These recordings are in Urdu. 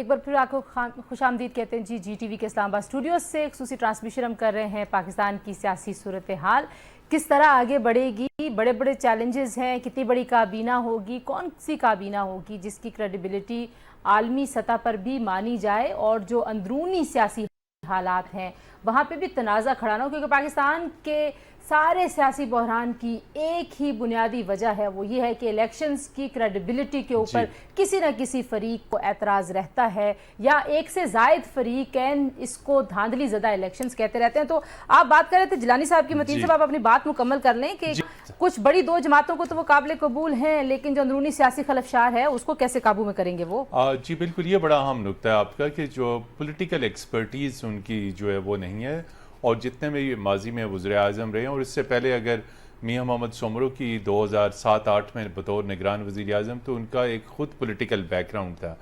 ایک بار پھر آپ کو خوش آمدید کہتے ہیں جی ٹی وی کے اسلام آباد اسٹوڈیوز سے خصوصی ٹرانسمیشن ہم کر رہے ہیں پاکستان کی سیاسی صورتحال کس طرح آگے بڑھے گی، بڑے بڑے چیلنجز ہیں، کتنی بڑی کابینہ ہوگی، کون سی کابینہ ہوگی جس کی کریڈیبلٹی عالمی سطح پر بھی مانی جائے اور جو اندرونی سیاسی حالات ہیں وہاں پہ بھی تنازع کھڑا نہ ہو، کیونکہ پاکستان کے سارے سیاسی بحران کی ایک ہی بنیادی وجہ ہے، وہ یہ ہے کہ الیکشنز کی کریڈیبلٹی کے اوپر کسی نہ کسی فریق کو اعتراض رہتا ہے یا ایک سے زائد فریقین اس کو دھاندلی زدہ الیکشنز کہتے رہتے ہیں۔ تو آپ بات کر رہے تھے جیلانی صاحب کی، متین صاحب آپ اپنی بات مکمل کر لیں کہ کچھ بڑی دو جماعتوں کو تو وہ قابل قبول ہیں، لیکن جو اندرونی سیاسی خلفشار ہے اس کو کیسے قابو میں کریں گے وہ؟ جی بالکل، یہ بڑا اہم نکتہ ہے آپ کا کہ جو پولیٹیکل ایکسپرٹیز ان کی جو ہے وہ نہیں ہے، اور جتنے میں ماضی میں وزیر اعظم رہے ہیں، اور اس سے پہلے اگر میاں محمد سومرو کی 2007-8 میں بطور نگران وزیر اعظم تو ان کا ایک خود پولیٹیکل بیک گراؤنڈ تھا،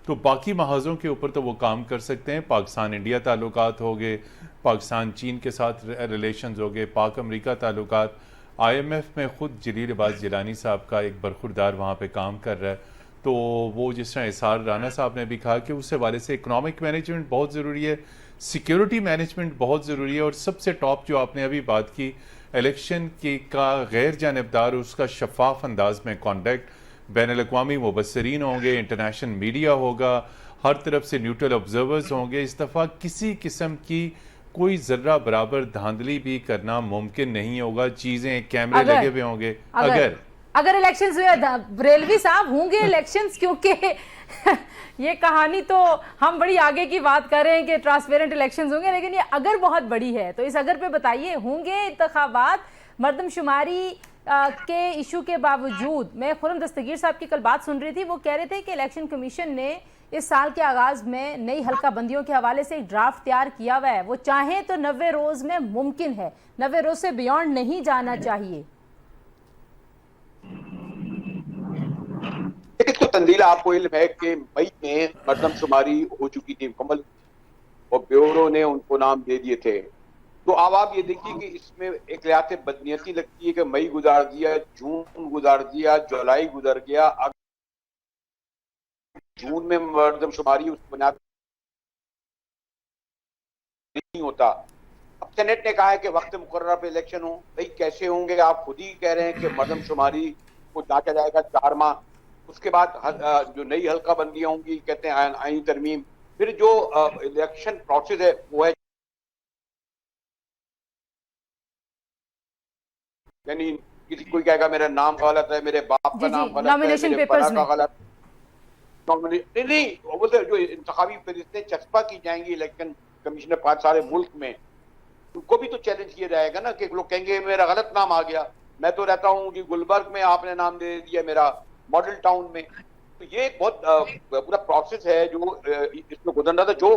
تو باقی محاذوں کے اوپر تو وہ کام کر سکتے ہیں۔ پاکستان انڈیا تعلقات ہو گئے، پاکستان چین کے ساتھ ریلیشنز ہو گئے، پاک امریکہ تعلقات، آئی ایم ایف میں خود جلیل عباس جیلانی صاحب کا ایک برخوردار وہاں پہ کام کر رہا ہے، تو وہ جس طرح اسار رانا صاحب نے بھی کہا کہ اس حوالے سے اکنامک مینجمنٹ بہت ضروری ہے، سیکیورٹی مینجمنٹ بہت ضروری ہے، اور سب سے ٹاپ جو آپ نے ابھی بات کی الیکشن کا غیر جانبدار اس کا شفاف انداز میں کانڈکٹ، بین الاقوامی مبصرین ہوں گے، انٹرنیشنل میڈیا ہوگا، ہر طرف سے نیوٹرل آبزرورز ہوں گے، اس دفعہ کسی قسم کی کوئی ذرہ برابر دھاندلی بھی کرنا ممکن نہیں ہوگا، چیزیں کیمرے لگے ہوئے ہوں گے اگر الیکشنز ہوئے بریلوی صاحب ہوں گے الیکشنز، کیونکہ یہ کہانی تو ہم بڑی آگے کی بات کر رہے ہیں کہ ٹرانسپیرنٹ الیکشنز ہوں گے، لیکن یہ اگر بہت بڑی ہے تو اس اگر پہ بتائیے، ہوں گے انتخابات مردم شماری کے ایشو کے باوجود؟ میں خرم دستگیر صاحب کی کل بات سن رہی تھی، وہ کہہ رہے تھے کہ الیکشن کمیشن نے اس سال کے آغاز میں نئی حلقہ بندیوں کے حوالے سے ایک ڈرافٹ تیار کیا ہوا ہے، وہ چاہیں تو 90 روز میں ممکن ہے، 90 روز سے بیونڈ نہیں جانا چاہیے۔ تو تندیل آپ کو علم ہے کہ مئی میں مردم شماری ہو چکی تھی مکمل، اور بیورو نے ان کو نام دے دیے تھے، تو اب آپ یہ دیکھیے کہ اس میں ایک لحاظ سے بدنیتی لگتی ہے کہ مئی گزار دیا، جون گزار دیا، جولائی گزر گیا، اب جون میں مردم شماری اس بنیاد نہیں ہوتا۔ اب سینٹ نے کہا ہے کہ وقت مقررہ پہ الیکشن ہوں، بھئی کیسے ہوں گے؟ آپ خود ہی کہہ رہے ہیں کہ مردم شماری کو جانچا جائے گا 4 ماہ، اس کے بعد جو نئی حلقہ بندیاں ہوں گی، کہتے ہیں آئینی ترمیم، پھر جو الیکشن پروسیس ہے وہ ہے، یعنی کسی کوئی کہے گا میرا نام غلط ہے، میرے باپ کا نام غلط ہے، میرے پڑا کا غلط، نہیں وہ بولتے جو انتخابی فہرستیں چسپاں کی جائیں گی الیکشن کمیشن پاک سارے ملک میں، ان کو بھی تو چیلنج کیا جائے گا نا کہ لوگ کہیں گے میرا غلط نام آ گیا، میں تو رہتا ہوں جی گلبرگ میں، آپ نے نام دے دیا میرا ماڈل ٹاؤن میں۔ تو یہ ایک بہت پورا پروسیس ہے جو اس میں گزرنا تھا، جو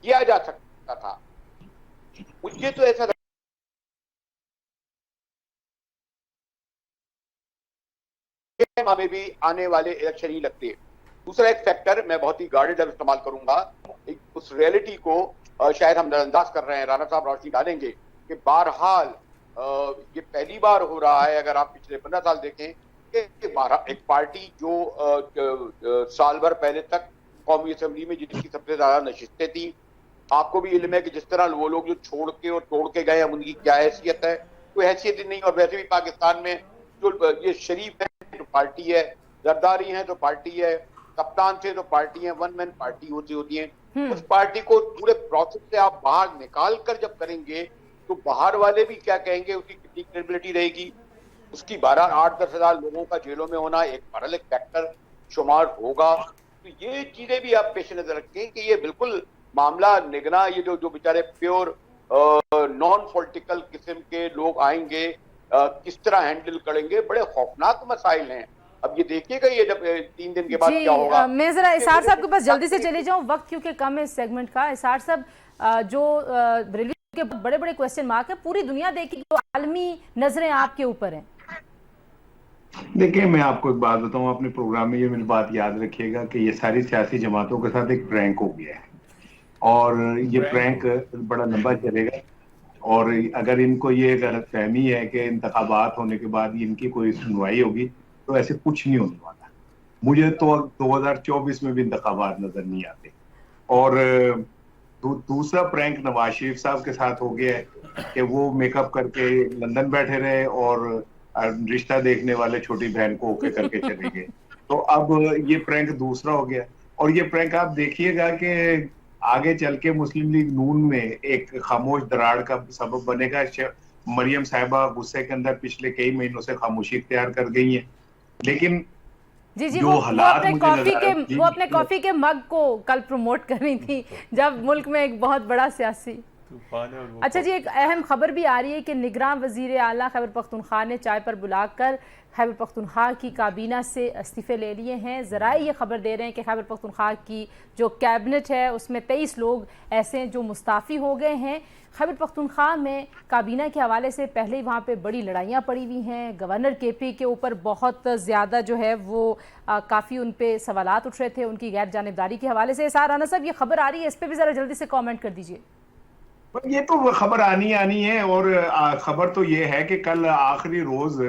کیا جا سکتا تھا۔ مجھے تو ایسا ہمیں بھی آنے والے الیکشن ہی لگتے ہیں۔ دوسرا ایک فیکٹر میں بہت ہی گارڈڈ استعمال کروں گا، اس ریئلٹی کو شاید ہم نظر انداز کر رہے ہیں، رانا صاحب روشنی ڈالیں گے کہ بہرحال یہ پہلی بار ہو رہا ہے، اگر آپ پچھلے 15 سال دیکھیں کہ ایک پارٹی جو سال بھر پہلے تک قومی اسمبلی میں جس کی سب سے زیادہ نشستیں تھیں، آپ کو بھی علم ہے کہ جس طرح وہ لوگ جو چھوڑ کے اور توڑ کے گئے ہیں ان کی کیا حیثیت ہے، کوئی حیثیت ہی نہیں۔ اور ویسے بھی پاکستان میں جو یہ شریف ہے تو پارٹی ہے، زرداری ہیں تو پارٹی ہے، کپتان تھے تو پارٹی ہیں، ون مین پارٹی ہوتی ہیں، اس پارٹی کو پورے پروسیس سے آپ باہر نکال کر جب کریں گے تو باہر والے بھی کیا کہیں گے، اس کی کتنی کریڈیبلٹی رہے گی، اس کی 8-10 ہزار لوگوں کا جیلوں میں ہونا ایک بڑا ایک فیکٹر شمار ہوگا۔ تو یہ چیزیں بھی آپ پیش نظر رکھیں کہ یہ بالکل معاملہ نگراں، یہ جو بیچارے پیور نان پولیٹیکل قسم کے لوگ آئیں گے کس طرح ہینڈل کریں گے، بڑے خوفناک مسائل ہیں۔ اب یہ دیکھیے گا یہ جب 3 دن کے بعد کیا ہوگا۔ میں ذرا اسار صاحب کے پاس جلدی سے چلے جاؤں، وقت کیونکہ کم ہے اس سیگمنٹ کا۔ اسار صاحب، جو بریلوی کے بڑے بڑے کوسچن مارک ہے، پوری دنیا دیکھی تو عالمی نظریں آپ کے اوپر ہیں۔ دیکھیں میں آپ کو ایک بات بتاؤں، اپنے پروگرام میں یہ میری بات یاد رکھیے گا کہ یہ ساری سیاسی جماعتوں کے ساتھ ایک پرینک ہو گیا ہے، اور یہ پرینک بڑا لمبا چلے گا، اور اگر ان کو یہ غلط فہمی ہے کہ انتخابات ہونے کے بعد ان کی کوئی سنوائی ہوگی تو ایسے کچھ نہیں ہونے والا۔ مجھے تو 2024 میں بھی انتخابات نظر نہیں آتے۔ اور دوسرا پرینک نواز شریف صاحب کے ساتھ ہو گیا ہے کہ وہ میک اپ کر کے لندن بیٹھے رہے اور رشتہ دیکھنے والے چھوٹی بہن کو اوکے کر کے چلے گئے. تو اب یہ پرینک دوسرا ہو گیا, اور یہ پرینک آپ دیکھیے گا کہ آگے چل کے مسلم لیگ نون میں ایک خاموش دراڑ کا سبب بنے گا. مریم صاحبہ غصے کے اندر پچھلے کئی مہینوں سے خاموشی اختیار کر گئی ہیں, لیکن جی وہ اپنے کافی کے مگ کو کل پروموٹ کر رہی تھی جب ملک میں ایک بہت بڑا سیاسی. اچھا جی, ایک اہم خبر بھی آ رہی ہے کہ نگراں وزیر اعلیٰ خیبر پختونخوا نے چائے پر بلا کر خیبر پختونخوا کی کابینہ سے استعفے لے لیے ہیں. ذرائع یہ خبر دے رہے ہیں کہ خیبر پختونخوا کی جو کیبنٹ ہے اس میں 23 لوگ ایسے ہیں جو مستعفی ہو گئے ہیں. خیبر پختونخوا میں کابینہ کے حوالے سے پہلے ہی وہاں پہ بڑی لڑائیاں پڑی ہوئی ہیں. گورنر کے پی کے اوپر بہت زیادہ جو ہے وہ کافی ان پہ سوالات اٹھ رہے تھے ان کی غیر جانبداری کے حوالے سے. سار رانا صاحب, یہ خبر آ رہی ہے, اس پہ بھی ذرا جلدی سے کامنٹ کر دیجئے. یہ تو خبر آنی ہے, اور خبر تو یہ ہے کہ کل آخری روز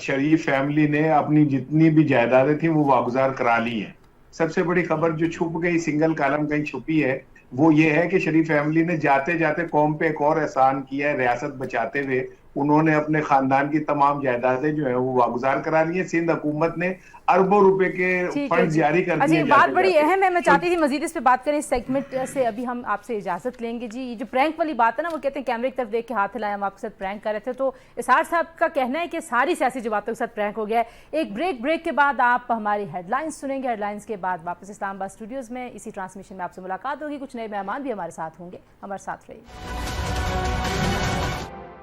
شریف فیملی نے اپنی جتنی بھی جائیدادیں تھیں وہ واگزار کرا لی ہیں. سب سے بڑی خبر جو چھپ گئی, سنگل کالم کہیں چھپی ہے, وہ یہ ہے کہ شریف فیملی نے جاتے جاتے قوم پہ ایک اور احسان کیا ہے. ریاست بچاتے ہوئے انہوں نے اپنے خاندان کی تمام جائیدادیں جو ہیں وہ واگزار کرا لی ہیں. سندھ حکومت نے اربوں روپے کے فنڈ جاری کر دیے. بات بڑی اہم ہے, میں چاہتی تھی مزید اس پہ بات کریں. اس سیگمنٹ سے ابھی ہم آپ سے اجازت لیں گے. جی, یہ جو پرینک والی بات ہے نا, وہ کہتے ہیں کیمرے کی طرف دیکھ کے ہاتھ ہلائے, ہم آپ کے ساتھ پرینک کر رہے تھے. تو اسحاق صاحب کا کہنا ہے کہ ساری سیاسی جماعتوں کے ساتھ پرینک ہو گیا ہے. ایک بریک کے بعد آپ ہماری ہیڈ لائنز سنیں گے. ہیڈ لائنز کے بعد واپس اسلام آباد اسٹوڈیوز میں اسی ٹرانسمیشن میں آپ سے ملاقات ہوگی. کچھ نئے مہمان بھی ہمارے ساتھ ہوں گے, ہمارے ساتھ رہیے.